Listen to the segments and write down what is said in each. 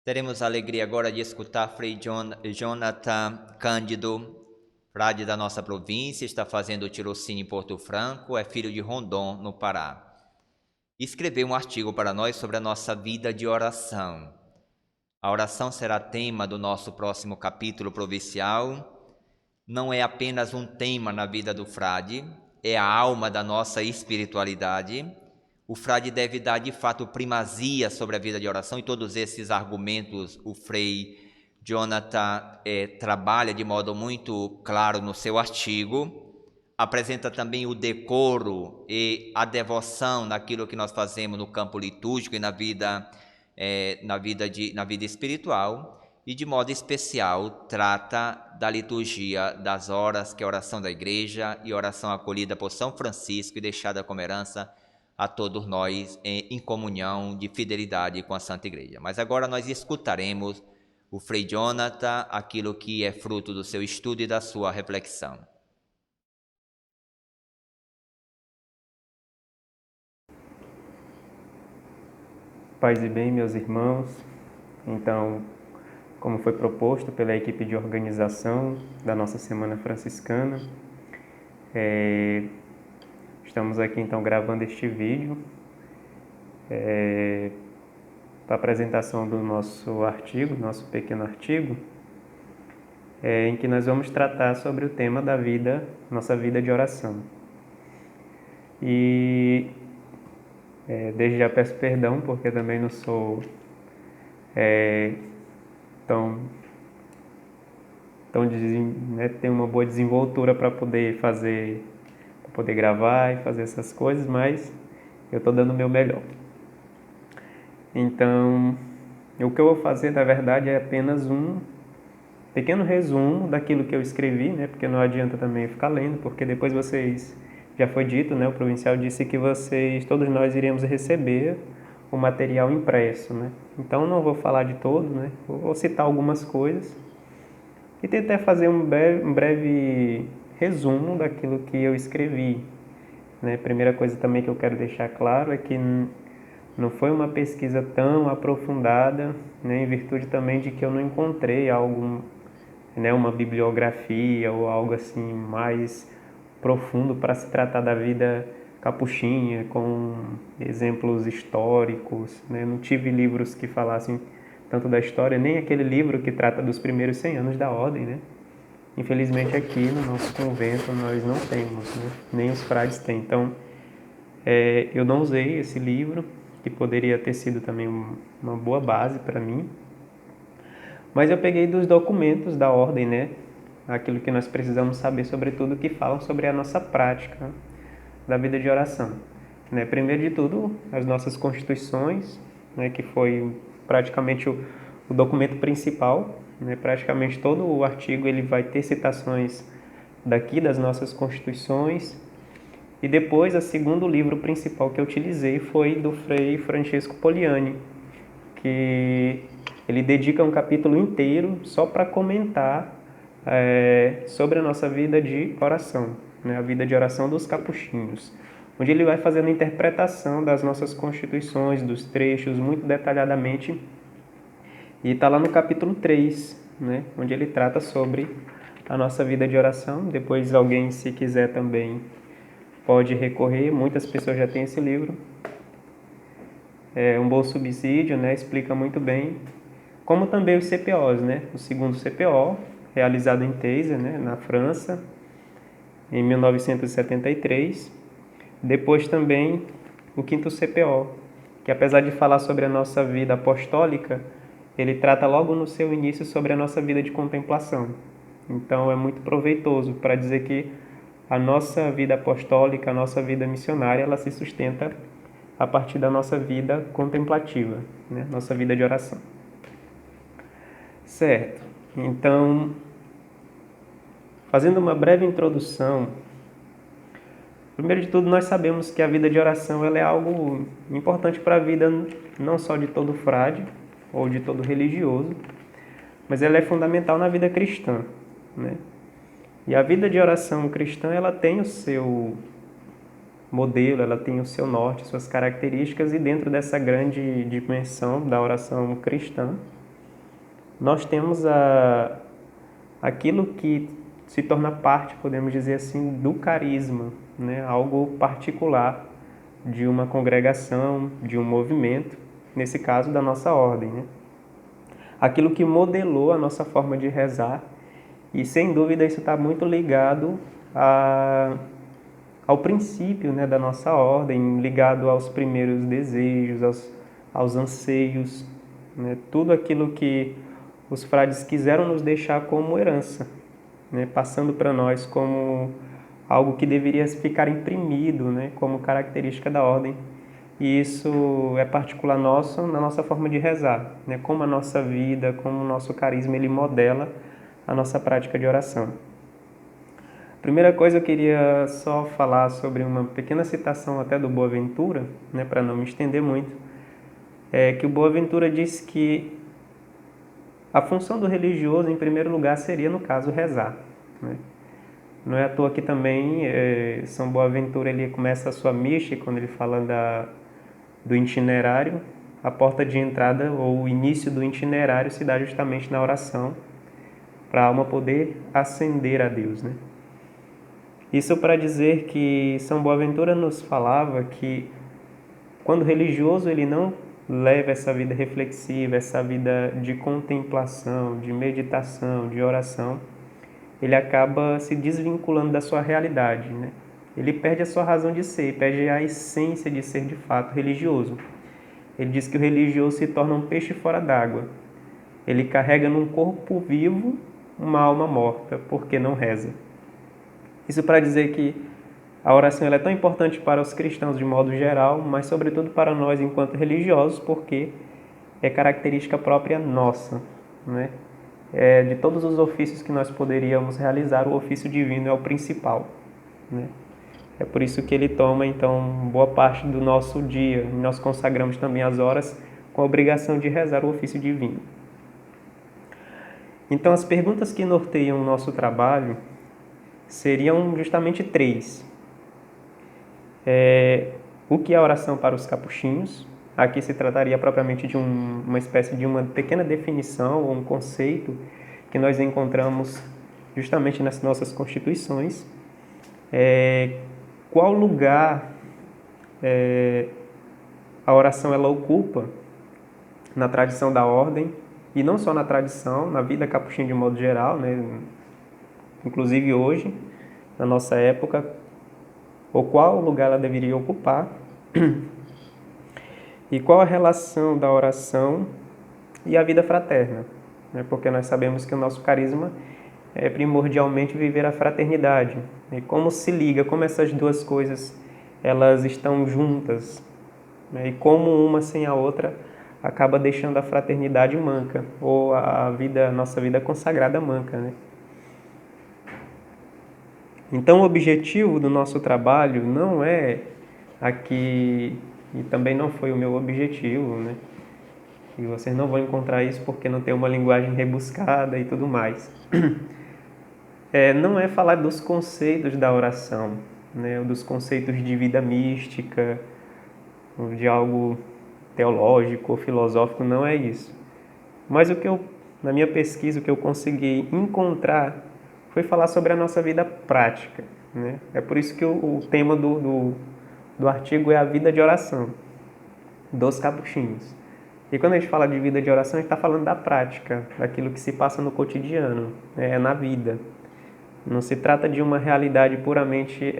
Teremos a alegria agora de escutar Frei Jonathan Cândido, frade da nossa província, está fazendo o tirocínio em Porto Franco, é filho de Rondon, no Pará. Escreveu um artigo para nós sobre a nossa vida de oração. A oração será tema do nosso próximo capítulo provincial. Não é apenas um tema na vida do frade, é a alma da nossa espiritualidade. O frade deve dar de fato primazia sobre a vida de oração, e todos esses argumentos o Frei Jonathan trabalha de modo muito claro no seu artigo. Apresenta também o decoro e a devoção naquilo que nós fazemos no campo litúrgico e na vida espiritual, e de modo especial trata da liturgia das horas, que é a oração da igreja e oração acolhida por São Francisco e deixada como herança a todos nós em comunhão de fidelidade com a Santa Igreja. Mas agora nós escutaremos o Frei Jonathan, aquilo que é fruto do seu estudo e da sua reflexão. Paz e bem, meus irmãos. Então, como foi proposto pela equipe de organização da nossa Semana Franciscana, estamos aqui então gravando este vídeo para a apresentação do nosso artigo, nosso pequeno artigo, em que nós vamos tratar sobre o tema da vida, nossa vida de oração. E desde já peço perdão, porque também não sou tenho uma boa desenvoltura para poder gravar e fazer essas coisas, mas eu estou dando o meu melhor. Então, o que eu vou fazer, na verdade, é apenas um pequeno resumo daquilo que eu escrevi, né? Porque não adianta também ficar lendo, porque depois já foi dito, né? O provincial disse que todos nós iremos receber o material impresso, né? Então, não vou falar de todo, né? Vou citar algumas coisas e tentar fazer um breve resumo daquilo que eu escrevi, né? Primeira coisa também que eu quero deixar claro é que não foi uma pesquisa tão aprofundada, né? Em virtude também de que eu não encontrei algo, né? Uma bibliografia ou algo assim mais profundo para se tratar da vida capuchinha, com exemplos históricos, né? Não tive livros que falassem tanto da história, nem aquele livro que trata dos primeiros 100 anos da ordem, né? Infelizmente aqui no nosso convento nós não temos, né? Nem os frades têm. Então, eu não usei esse livro, que poderia ter sido também uma boa base para mim, mas eu peguei dos documentos da ordem, né? Aquilo que nós precisamos saber, sobretudo, que falam sobre a nossa prática da vida de oração, né? Primeiro de tudo, as nossas constituições, né? Que foi praticamente o documento principal, né? Praticamente todo o artigo ele vai ter citações daqui das nossas constituições. E depois, o segundo livro principal que eu utilizei foi do Frei Francisco Poliani, que ele dedica um capítulo inteiro só para comentar sobre a nossa vida de oração, né? A vida de oração dos capuchinhos, onde ele vai fazendo a interpretação das nossas constituições, dos trechos, muito detalhadamente. E está lá no capítulo 3, né? Onde ele trata sobre a nossa vida de oração. Depois alguém, se quiser também, pode recorrer, muitas pessoas já têm esse livro. É um bom subsídio, né? Explica muito bem. Como também os CPOs, né? O segundo CPO, realizado em Taizé, né? Na França, em 1973. Depois também o quinto CPO, que apesar de falar sobre a nossa vida apostólica, ele trata logo no seu início sobre a nossa vida de contemplação. Então é muito proveitoso para dizer que a nossa vida apostólica, a nossa vida missionária, ela se sustenta a partir da nossa vida contemplativa, né? Nossa vida de oração. Certo. Então, fazendo uma breve introdução, primeiro de tudo nós sabemos que a vida de oração ela é algo importante para a vida não só de todo frade ou de todo religioso, mas ela é fundamental na vida cristã, né? E a vida de oração cristã, ela tem o seu modelo, ela tem o seu norte, suas características, e dentro dessa grande dimensão da oração cristã, nós temos aquilo que se torna parte, podemos dizer assim, do carisma, né? Algo particular de uma congregação, de um movimento, nesse caso da nossa ordem, né? Aquilo que modelou a nossa forma de rezar, e sem dúvida isso está muito ligado ao princípio, né, da nossa ordem, ligado aos primeiros desejos, aos anseios, né? Tudo aquilo que os frades quiseram nos deixar como herança, né? Passando para nós como algo que deveria ficar imprimido, né? Como característica da ordem. E isso é particular nosso na nossa forma de rezar, né? Como a nossa vida, como o nosso carisma, ele modela a nossa prática de oração. Primeira coisa, eu queria só falar sobre uma pequena citação até do Boaventura, né? Para não me estender muito, que o Boaventura diz que a função do religioso, em primeiro lugar, seria, no caso, rezar, né? Não é à toa que também São Boaventura ele começa a sua mística, quando ele fala do itinerário, a porta de entrada ou o início do itinerário se dá justamente na oração, para a alma poder ascender a Deus, né? Isso para dizer que São Boaventura nos falava que quando o religioso ele não leva essa vida reflexiva, essa vida de contemplação, de meditação, de oração, ele acaba se desvinculando da sua realidade, né? Ele perde a sua razão de ser, perde a essência de ser de fato religioso. Ele diz que o religioso se torna um peixe fora d'água. Ele carrega num corpo vivo uma alma morta, porque não reza. Isso para dizer que a oração ela é tão importante para os cristãos de modo geral, mas sobretudo para nós enquanto religiosos, porque é característica própria nossa, né? De todos os ofícios que nós poderíamos realizar, o ofício divino é o principal, né? É por isso que ele toma, então, boa parte do nosso dia. Nós consagramos também as horas com a obrigação de rezar o ofício divino. Então, as perguntas que norteiam o nosso trabalho seriam justamente 3. O que é a oração para os capuchinhos? Aqui se trataria propriamente de uma espécie de uma pequena definição ou um conceito que nós encontramos justamente nas nossas constituições. Qual lugar a oração ela ocupa na tradição da ordem, e não só na tradição, na vida capuchinha de modo geral, né? Inclusive hoje, na nossa época, ou qual lugar ela deveria ocupar, e qual a relação da oração e a vida fraterna, né? Porque nós sabemos que o nosso carisma é primordialmente viver a fraternidade. E como se liga, como essas duas coisas elas estão juntas, né? E como uma sem a outra acaba deixando a fraternidade manca, ou a nossa vida consagrada manca, né? Então, o objetivo do nosso trabalho não é aqui, e também não foi o meu objetivo, né? E vocês não vão encontrar isso porque não tem uma linguagem rebuscada e tudo mais. Não é falar dos conceitos da oração, né? Dos conceitos de vida mística, de algo teológico ou filosófico, não é isso. Mas na minha pesquisa, o que eu consegui encontrar foi falar sobre a nossa vida prática, né? É por isso que o tema do artigo é a vida de oração dos capuchinhos. E quando a gente fala de vida de oração, a gente está falando da prática, daquilo que se passa no cotidiano, na vida. Não se trata de uma realidade puramente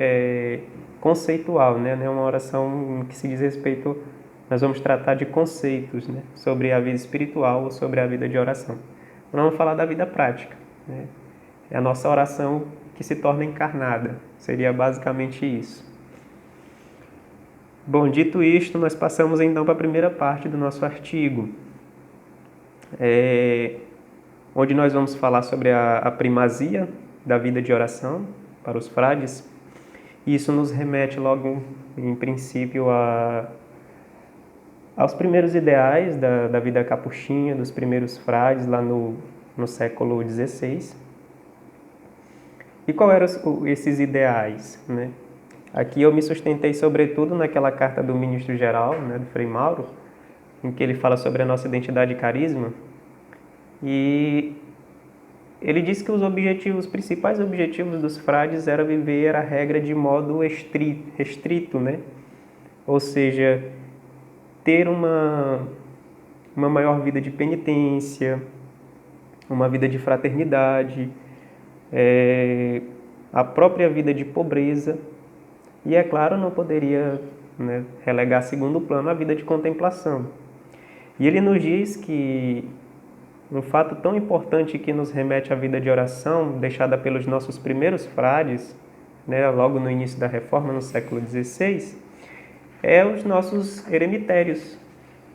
conceitual, né? Não é uma oração que se diz respeito. Nós vamos tratar de conceitos, né? Sobre a vida espiritual ou sobre a vida de oração. Nós vamos falar da vida prática, né? É a nossa oração que se torna encarnada. Seria basicamente isso. Bom, dito isto, nós passamos então para a primeira parte do nosso artigo, onde nós vamos falar sobre a primazia da vida de oração para os frades. E isso nos remete logo, em princípio, aos primeiros ideais da vida capuchinha, dos primeiros frades lá no século XVI. E qual eram esses ideais, né? Aqui eu me sustentei sobretudo naquela carta do ministro-geral, né, do Frei Mauro, em que ele fala sobre a nossa identidade e carisma. E ele disse que os principais objetivos dos frades era viver a regra de modo restrito, né? Ou seja, ter uma maior vida de penitência, uma vida de fraternidade, a própria vida de pobreza. E, é claro, não poderia, né, relegar a segundo plano a vida de contemplação. E ele nos diz que um fato tão importante que nos remete à vida de oração, deixada pelos nossos primeiros frades, né, logo no início da Reforma, no século XVI, é os nossos eremitérios.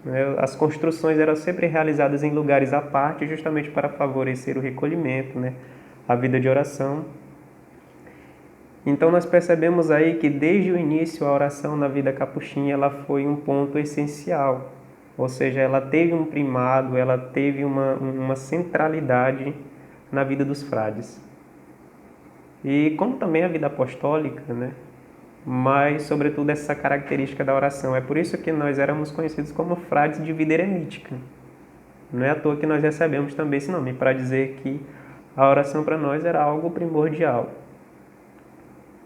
Né? As construções eram sempre realizadas em lugares à parte, justamente para favorecer o recolhimento, né, a vida de oração. Então nós percebemos aí que desde o início a oração na vida capuchinha ela foi um ponto essencial, ou seja, ela teve um primado, ela teve uma centralidade na vida dos frades. E como também a vida apostólica, né? Mas sobretudo essa característica da oração. É por isso que nós éramos conhecidos como frades de vida eremítica. Não é à toa que nós recebemos também esse nome, para dizer que a oração para nós era algo primordial.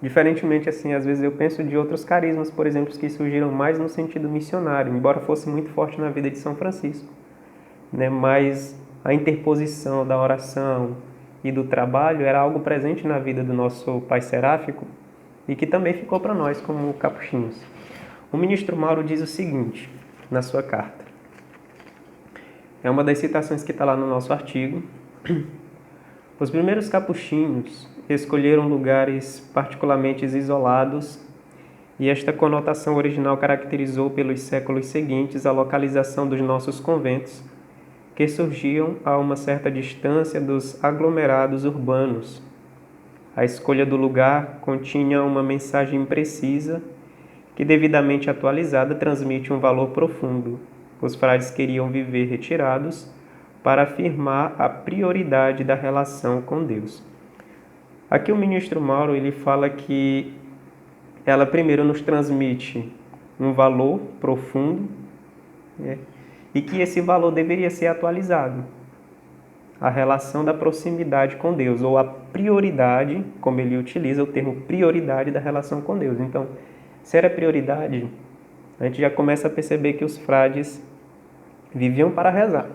Diferentemente, assim, às vezes eu penso de outros carismas, por exemplo, que surgiram mais no sentido missionário, embora fosse muito forte na vida de São Francisco, né? Mas a interposição da oração e do trabalho era algo presente na vida do nosso pai seráfico e que também ficou para nós como capuchinhos. O ministro Mauro diz o seguinte na sua carta. É uma das citações que está lá no nosso artigo. Os primeiros capuchinhos escolheram lugares particularmente isolados e esta conotação original caracterizou pelos séculos seguintes a localização dos nossos conventos, que surgiam a uma certa distância dos aglomerados urbanos. A escolha do lugar continha uma mensagem precisa que, devidamente atualizada, transmite um valor profundo. Os frades queriam viver retirados para afirmar a prioridade da relação com Deus. Aqui o ministro Mauro ele fala que ela primeiro nos transmite um valor profundo, né, e que esse valor deveria ser atualizado. A relação da proximidade com Deus, ou a prioridade, como ele utiliza o termo prioridade da relação com Deus. Então, se era prioridade, a gente já começa a perceber que os frades viviam para rezar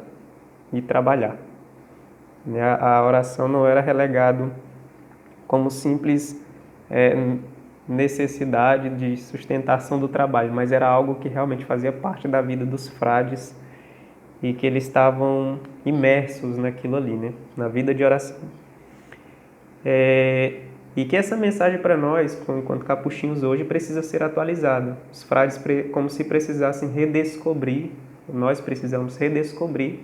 e trabalhar. A oração não era relegado como simples necessidade de sustentação do trabalho, mas era algo que realmente fazia parte da vida dos frades e que eles estavam imersos naquilo ali, né? Na vida de oração. E que essa mensagem para nós, enquanto capuchinhos hoje, precisa ser atualizada. Os frades, como se precisassem redescobrir, nós precisamos redescobrir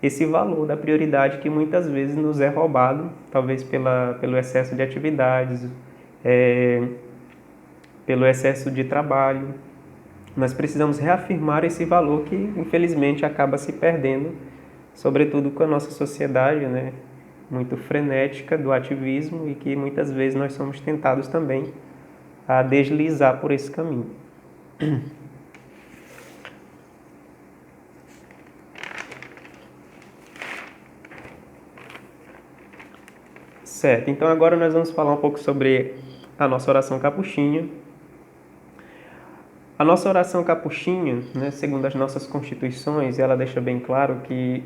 esse valor da prioridade que muitas vezes nos é roubado, talvez pelo excesso de atividades, pelo excesso de trabalho. Nós precisamos reafirmar esse valor que, infelizmente, acaba se perdendo, sobretudo com a nossa sociedade, né, muito frenética do ativismo e que muitas vezes nós somos tentados também a deslizar por esse caminho. Certo, então agora nós vamos falar um pouco sobre a nossa oração capuchinha. A nossa oração capuchinha, né, segundo as nossas constituições, ela deixa bem claro que,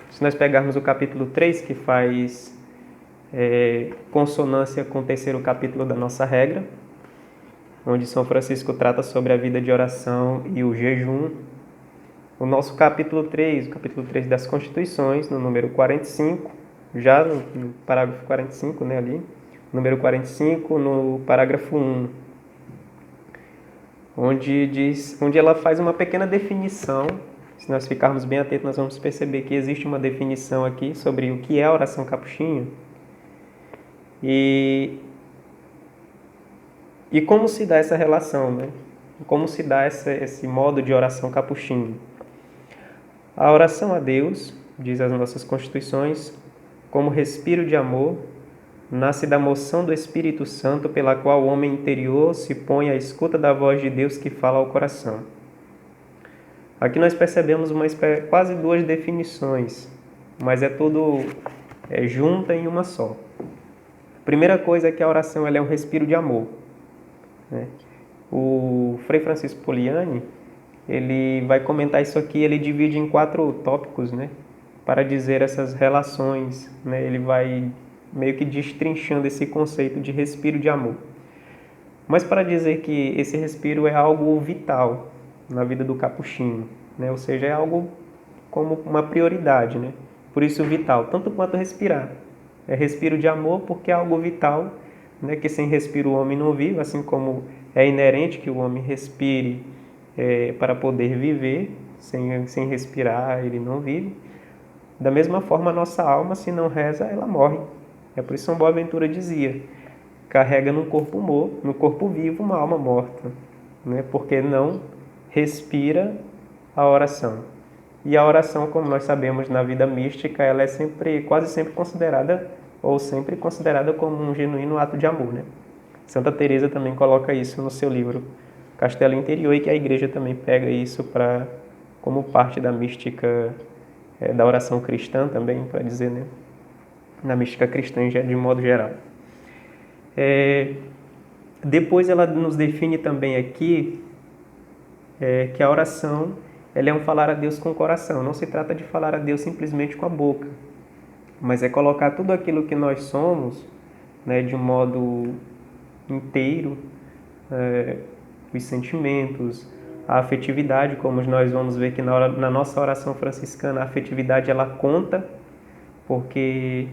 se nós pegarmos o capítulo 3, que faz consonância com o terceiro capítulo da nossa regra, onde São Francisco trata sobre a vida de oração e o jejum, o nosso capítulo 3, o capítulo 3 das Constituições, no número 45, já no parágrafo 45, né, ali, número 45, no parágrafo 1, onde ela faz uma pequena definição. Se nós ficarmos bem atentos, nós vamos perceber que existe uma definição aqui sobre o que é a oração capuchinha e como se dá essa relação, né? Como se dá esse modo de oração capuchinha. A oração a Deus, diz as nossas constituições, como respiro de amor, nasce da moção do Espírito Santo pela qual o homem interior se põe à escuta da voz de Deus que fala ao coração. Aqui nós percebemos quase duas definições. mas é tudo junta em uma só. A primeira coisa é que a oração ela é um respiro de amor, né? O Frei Francisco Poliani, ele vai comentar isso aqui, ele divide em 4 tópicos, né, para dizer essas relações, né? Ele vai meio que destrinchando esse conceito de respiro de amor. Mas para dizer que esse respiro é algo vital na vida do capuchinho, né? Ou seja, é algo como uma prioridade, né? Por isso vital, tanto quanto respirar. É respiro de amor porque é algo vital, né? Que sem respiro o homem não vive, assim como é inerente que o homem respire para poder viver, sem respirar ele não vive. Da mesma forma, a nossa alma, se não reza, ela morre. É por isso São Boaventura dizia, carrega no corpo vivo uma alma morta, né? Porque não respira a oração. E a oração, como nós sabemos na vida mística, ela é quase sempre considerada como um genuíno ato de amor, né? Santa Teresa também coloca isso no seu livro Castelo Interior, e que a Igreja também pega isso como parte da mística da oração cristã também, para dizer, né? Na mística cristã de modo geral. Depois ela nos define também aqui que a oração ela é um falar a Deus com o coração. Não se trata de falar a Deus simplesmente com a boca, mas é colocar tudo aquilo que nós somos, né, de um modo inteiro, os sentimentos, a afetividade, como nós vamos ver que na nossa oração franciscana a afetividade ela conta, porque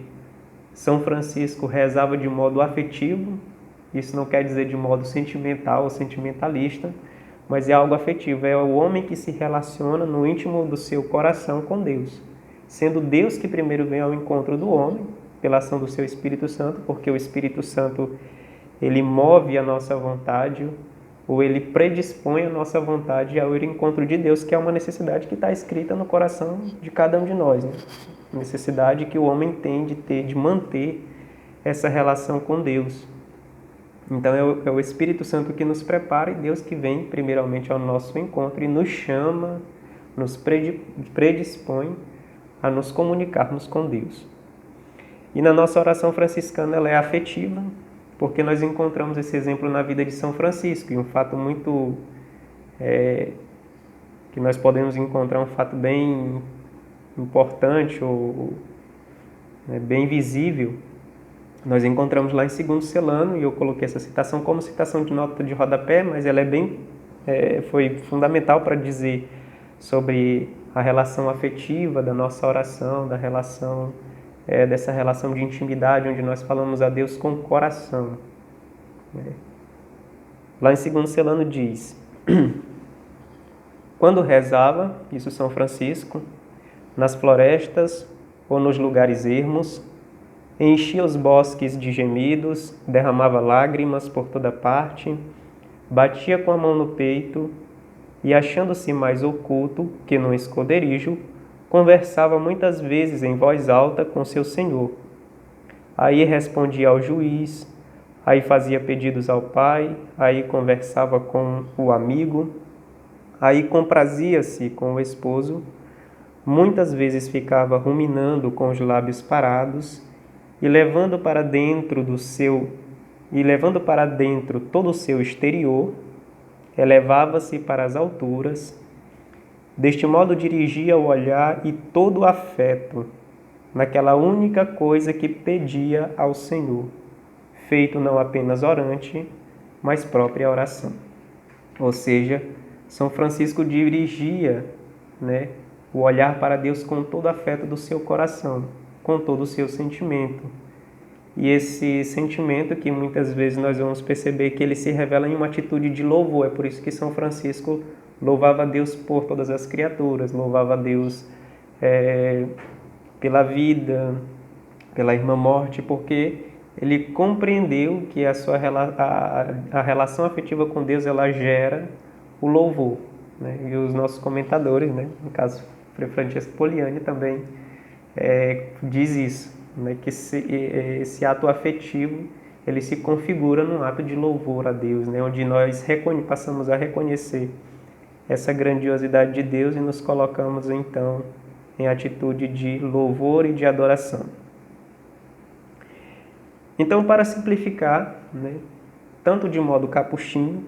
São Francisco rezava de modo afetivo. Isso não quer dizer de modo sentimental ou sentimentalista, mas é algo afetivo. É o homem que se relaciona no íntimo do seu coração com Deus, sendo Deus que primeiro vem ao encontro do homem pela ação do seu Espírito Santo, porque o Espírito Santo ele move a nossa vontade, ou ele predispõe a nossa vontade ao encontro de Deus, que é uma necessidade que está escrita no coração de cada um de nós, né? Necessidade que o homem tem de manter essa relação com Deus. Então é o Espírito Santo que nos prepara e Deus que vem primeiramente ao nosso encontro e nos chama, nos predispõe a nos comunicarmos com Deus. E na nossa oração franciscana ela é afetiva, porque nós encontramos esse exemplo na vida de São Francisco, e um fato muito que nós podemos encontrar, um fato bem importante ou bem visível, nós encontramos lá em 2º Celano, e eu coloquei essa citação como citação de nota de rodapé, mas ela foi fundamental para dizer sobre a relação afetiva da nossa oração, dessa relação de intimidade, onde nós falamos a Deus com o coração. Lá em 2º Celano diz: quando rezava, isso São Francisco, nas florestas ou nos lugares ermos, enchia os bosques de gemidos, derramava lágrimas por toda parte, batia com a mão no peito e, achando-se mais oculto que num esconderijo, conversava muitas vezes em voz alta com seu Senhor. Aí respondia ao juiz, aí fazia pedidos ao pai, aí conversava com o amigo, aí comprazia-se com o esposo, muitas vezes ficava ruminando com os lábios parados e levando para dentro todo o seu exterior, elevava-se para as alturas. Deste modo dirigia o olhar e todo o afeto naquela única coisa que pedia ao Senhor, feito não apenas orante, mas própria oração. Ou seja, São Francisco dirigia, o olhar para Deus com todo o afeto do seu coração, com todo o seu sentimento. E esse sentimento que muitas vezes nós vamos perceber que ele se revela em uma atitude de louvor. É por isso que São Francisco louvava a Deus por todas as criaturas, louvava a Deus pela vida, pela irmã morte, porque ele compreendeu que a relação afetiva com Deus ela gera o louvor, E os nossos comentadores, no caso Frei Francisco Poliani também diz isso, que esse ato afetivo ele se configura num ato de louvor a Deus, onde nós passamos a reconhecer essa grandiosidade de Deus e nos colocamos então em atitude de louvor e de adoração. Então, para simplificar, né, tanto de modo capuchinho,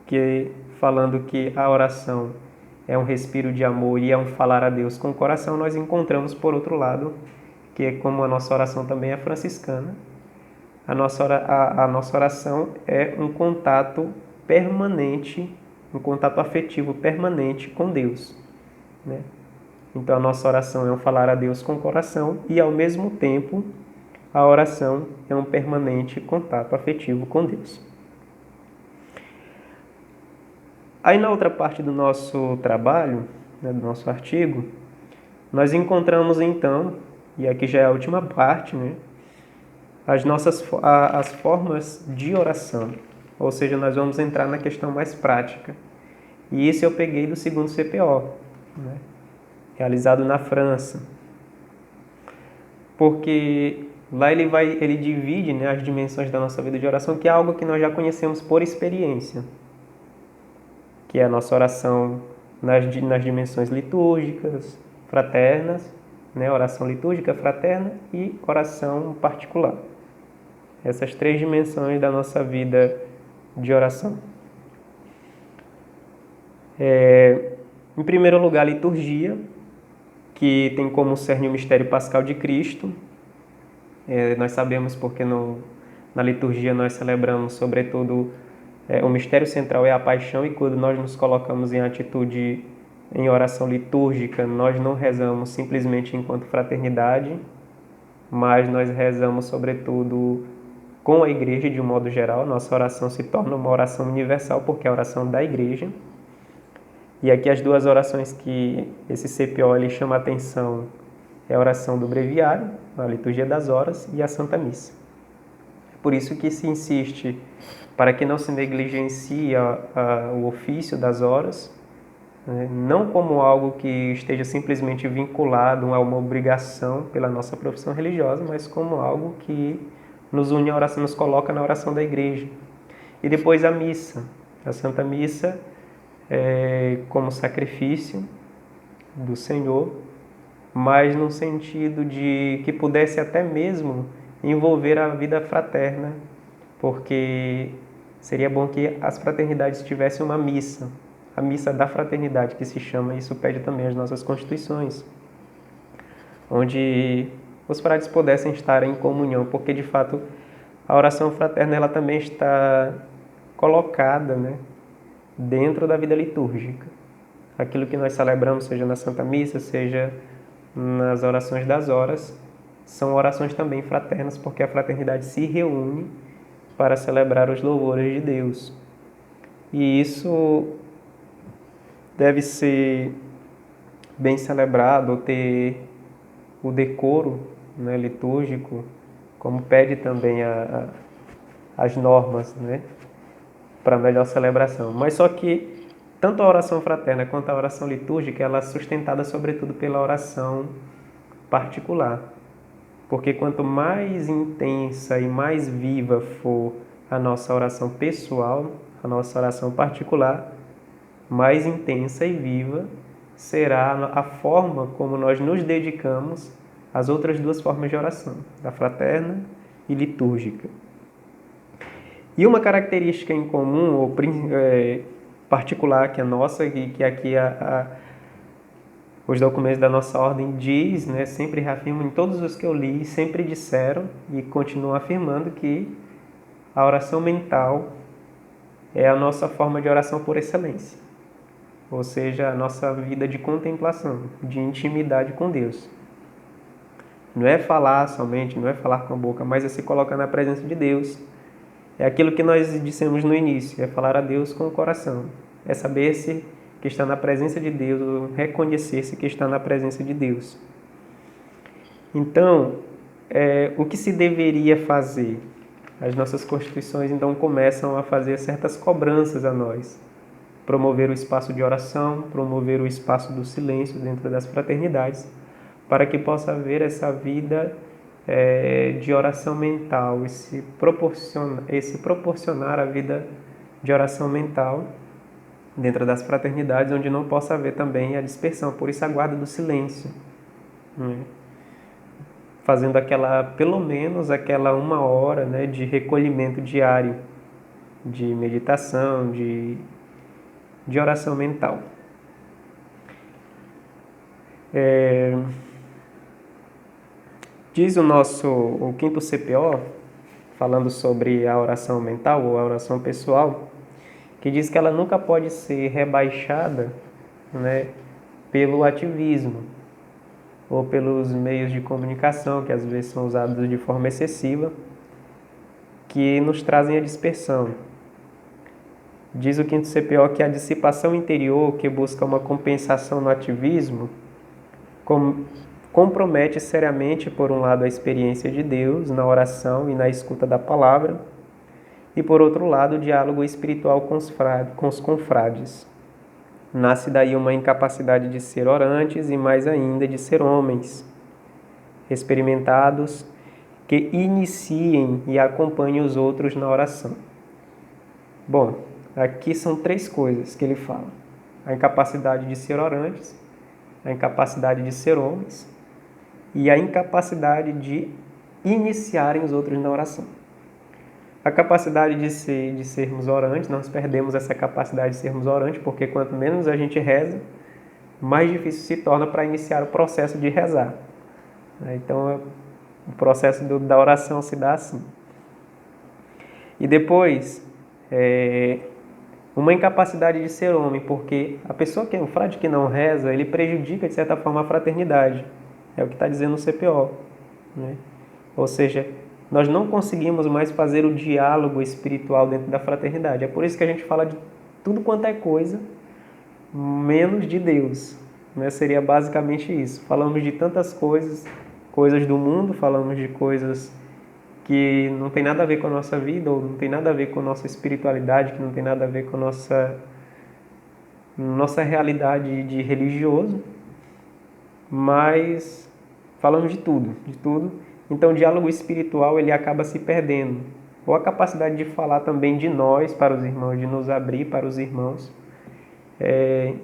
que falando que a oração é um respiro de amor e é um falar a Deus com o coração, nós encontramos, por outro lado, que é como a nossa oração também é franciscana, a nossa oração é um contato permanente, um contato afetivo permanente com Deus, né? Então, a nossa oração é um falar a Deus com o coração e, ao mesmo tempo, a oração é um permanente contato afetivo com Deus. Aí, na outra parte do nosso trabalho, né, do nosso artigo, nós encontramos, então, e aqui já é a última parte, né, as formas de oração. Ou seja, nós vamos entrar na questão mais prática. E isso eu peguei do segundo CPO, né, realizado na França. Porque lá ele divide, né, as dimensões da nossa vida de oração, que é algo que nós já conhecemos por experiência, que é a nossa oração nas dimensões litúrgicas, fraternas, né, oração litúrgica, fraterna e oração particular. Essas 3 dimensões da nossa vida de oração. Em primeiro lugar, a liturgia, que tem como cerne o mistério pascal de Cristo. Nós sabemos porque na liturgia nós celebramos, sobretudo, o mistério central é a paixão, e quando nós nos colocamos em atitude, em oração litúrgica, nós não rezamos simplesmente enquanto fraternidade, mas nós rezamos, sobretudo, com a igreja de um modo geral. Nossa oração se torna uma oração universal, porque é a oração da igreja. E aqui as 2 orações que esse CPO ele chama a atenção é a oração do breviário, a liturgia das horas, e a Santa Missa. Por isso que se insiste para que não se negligencie o ofício das horas, né, não como algo que esteja simplesmente vinculado a uma obrigação pela nossa profissão religiosa, mas como algo que nos une à oração, nos coloca na oração da igreja. E depois a missa, a Santa Missa, como sacrifício do Senhor, mas no sentido de que pudesse até mesmo envolver a vida fraterna, porque seria bom que as fraternidades tivessem uma missa, a missa da fraternidade que se chama, isso pede também as nossas constituições, onde os frades pudessem estar em comunhão, porque de fato a oração fraterna ela também está colocada, né, dentro da vida litúrgica. Aquilo que nós celebramos, seja na Santa Missa, seja nas orações das horas, são orações também fraternas, porque a fraternidade se reúne para celebrar os louvores de Deus. E isso deve ser bem celebrado, ou ter o decoro, né, litúrgico, como pede também as normas, né, para melhor celebração. Mas só que tanto a oração fraterna quanto a oração litúrgica, ela é sustentada sobretudo pela oração particular. Porque quanto mais intensa e mais viva for a nossa oração pessoal, a nossa oração particular, mais intensa e viva será a forma como nós nos dedicamos às outras 2 formas de oração, a fraterna e litúrgica. E uma característica em comum, ou particular, que é nossa, e que aqui os documentos da nossa ordem diz, né, sempre reafirmam, em todos os que eu li, sempre disseram e continuam afirmando que a oração mental é a nossa forma de oração por excelência. Ou seja, a nossa vida de contemplação, de intimidade com Deus. Não é falar somente, não é falar com a boca, mas é se colocar na presença de Deus. É aquilo que nós dissemos no início, é falar a Deus com o coração. É saber-se que está na presença de Deus, ou reconhecer-se que está na presença de Deus. Então, o que se deveria fazer? As nossas constituições, então, começam a fazer certas cobranças a nós. Promover o espaço de oração, promover o espaço do silêncio dentro das fraternidades, para que possa haver essa vida de oração mental, esse proporcionar a vida de oração mental, dentro das fraternidades, onde não possa haver também a dispersão. Por isso a guarda do silêncio, né? Fazendo pelo menos aquela 1 hora, né, de recolhimento diário, de meditação, de oração mental. Diz o quinto CPO, falando sobre a oração mental ou a oração pessoal, que diz que ela nunca pode ser rebaixada, né, pelo ativismo ou pelos meios de comunicação, que às vezes são usados de forma excessiva, que nos trazem a dispersão. Diz o quinto CPO que a dissipação interior, que busca uma compensação no ativismo, compromete seriamente, por um lado, a experiência de Deus na oração e na escuta da palavra, e, por outro lado, o diálogo espiritual com os confrades. Nasce daí uma incapacidade de ser orantes e, mais ainda, de ser homens experimentados que iniciem e acompanhem os outros na oração. Bom, aqui são 3 coisas que ele fala: a incapacidade de ser orantes, a incapacidade de ser homens e a incapacidade de iniciarem os outros na oração. A capacidade de sermos orantes, nós perdemos essa capacidade de sermos orantes, porque quanto menos a gente reza, mais difícil se torna para iniciar o processo de rezar. Então, o processo da oração se dá assim. E depois, uma incapacidade de ser homem, porque a pessoa que é um frade que não reza, ele prejudica, de certa forma, a fraternidade. É o que está dizendo o CPO, né? Ou seja, nós não conseguimos mais fazer o diálogo espiritual dentro da fraternidade. É por isso que a gente fala de tudo quanto é coisa, menos de Deus, né? Seria basicamente isso. Falamos de tantas coisas do mundo, falamos de coisas que não tem nada a ver com a nossa vida, ou não tem nada a ver com a nossa espiritualidade, que não tem nada a ver com a nossa realidade de religioso, mas falamos de tudo. Então o diálogo espiritual ele acaba se perdendo, ou a capacidade de falar também de nós para os irmãos, de nos abrir para os irmãos,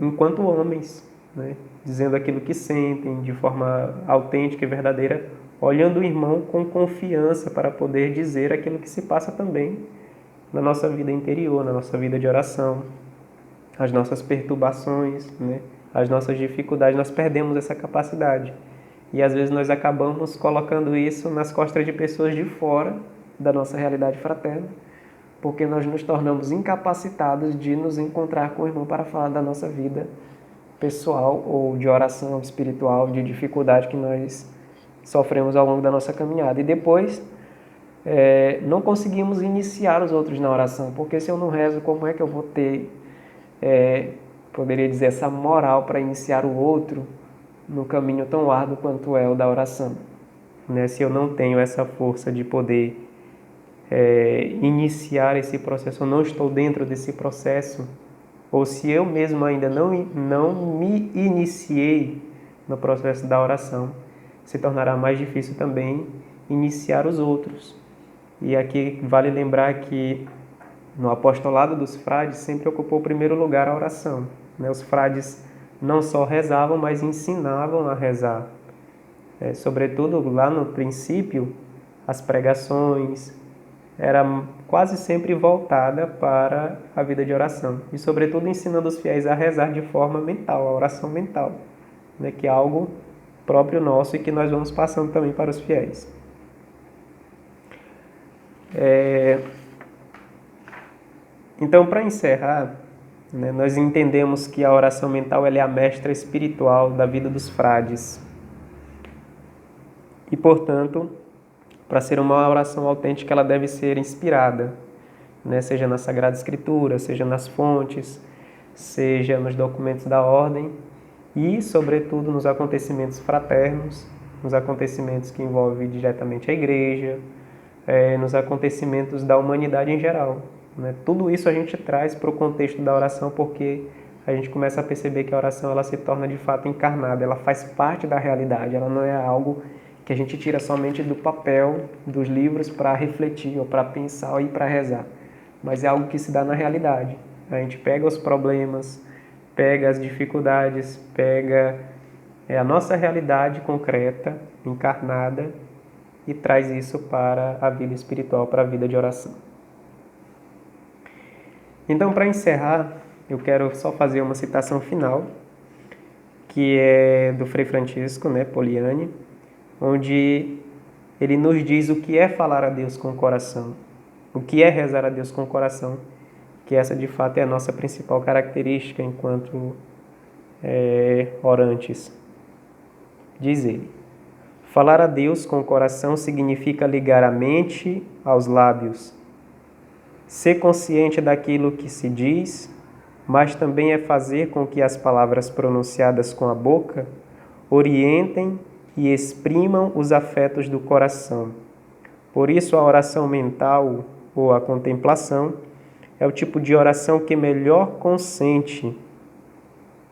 enquanto homens, né? Dizendo aquilo que sentem de forma autêntica e verdadeira, olhando o irmão com confiança para poder dizer aquilo que se passa também na nossa vida interior, na nossa vida de oração, as nossas perturbações, né? As nossas dificuldades. Nós perdemos essa capacidade. E às vezes nós acabamos colocando isso nas costas de pessoas de fora da nossa realidade fraterna, porque nós nos tornamos incapacitados de nos encontrar com o irmão para falar da nossa vida pessoal ou de oração espiritual, de dificuldade que nós sofremos ao longo da nossa caminhada. E depois não conseguimos iniciar os outros na oração, porque se eu não rezo, como é que eu vou ter, poderia dizer, essa moral para iniciar o outro no caminho tão árduo quanto é o da oração, né? Se eu não tenho essa força de poder iniciar esse processo, eu não estou dentro desse processo, ou se eu mesmo ainda não me iniciei no processo da oração, se tornará mais difícil também iniciar os outros. E aqui vale lembrar que no apostolado dos frades sempre ocupou o primeiro lugar a oração, né? Os frades não só rezavam, mas ensinavam a rezar. Sobretudo lá no princípio, as pregações eram quase sempre voltada para a vida de oração. E sobretudo ensinando os fiéis a rezar de forma mental, a oração mental, né? Que é algo próprio nosso e que nós vamos passando também para os fiéis. Então, para encerrar, né, nós entendemos que a oração mental ela é a mestra espiritual da vida dos frades. E, portanto, para ser uma oração autêntica, ela deve ser inspirada, né, seja na Sagrada Escritura, seja nas fontes, seja nos documentos da ordem e, sobretudo, nos acontecimentos fraternos, nos acontecimentos que envolvem diretamente a igreja, nos acontecimentos da humanidade em geral, né? Tudo isso a gente traz para o contexto da oração, porque a gente começa a perceber que a oração ela se torna de fato encarnada, ela faz parte da realidade, ela não é algo que a gente tira somente do papel, dos livros para refletir, ou para pensar, ou ir para rezar, mas é algo que se dá na realidade. A gente pega os problemas, pega as dificuldades, pega a nossa realidade concreta, encarnada, e traz isso para a vida espiritual, para a vida de oração. Então, para encerrar, eu quero só fazer uma citação final, que é do Frei Francisco, Poliani, onde ele nos diz o que é falar a Deus com o coração, o que é rezar a Deus com o coração, que essa de fato é a nossa principal característica enquanto orantes. Diz ele: falar a Deus com o coração significa ligar a mente aos lábios, ser consciente daquilo que se diz, mas também é fazer com que as palavras pronunciadas com a boca orientem e exprimam os afetos do coração. Por isso, a oração mental ou a contemplação é o tipo de oração que melhor consente,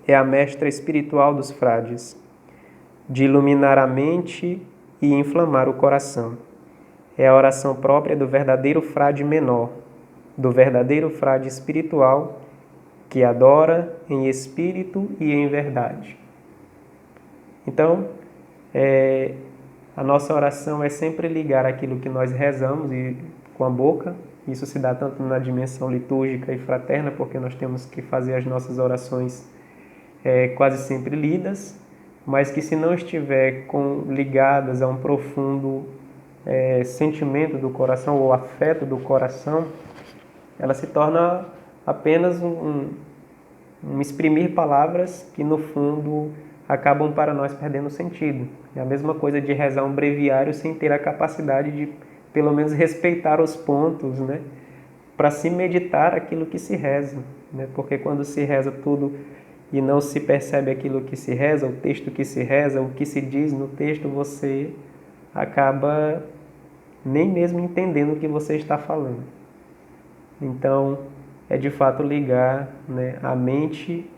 é a mestra espiritual dos frades, de iluminar a mente e inflamar o coração. É a oração própria do verdadeiro frade menor, do verdadeiro frade espiritual que adora em espírito e em verdade. Então, a nossa oração é sempre ligar aquilo que nós rezamos com a boca. Isso se dá tanto na dimensão litúrgica e fraterna, porque nós temos que fazer as nossas orações quase sempre lidas, mas que se não estiver ligadas a um profundo sentimento do coração ou afeto do coração, ela se torna apenas um exprimir palavras que no fundo acabam para nós perdendo sentido. É a mesma coisa de rezar um breviário sem ter a capacidade de pelo menos respeitar os pontos, para se meditar aquilo que se reza, porque quando se reza tudo e não se percebe aquilo que se reza, o texto que se reza, o que se diz no texto, você acaba nem mesmo entendendo o que você está falando. Então, é de fato ligar a mente,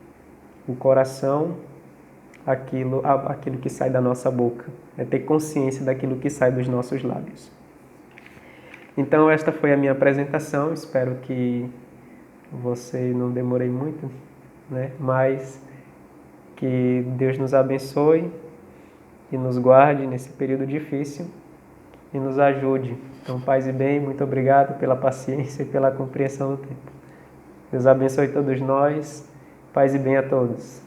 o coração, aquilo que sai da nossa boca. É ter consciência daquilo que sai dos nossos lábios. Então, esta foi a minha apresentação. Espero que você não demorei muito, mas que Deus nos abençoe e nos guarde nesse período difícil e nos ajude. Então, paz e bem, muito obrigado pela paciência e pela compreensão do tempo. Deus abençoe todos nós. Paz e bem a todos.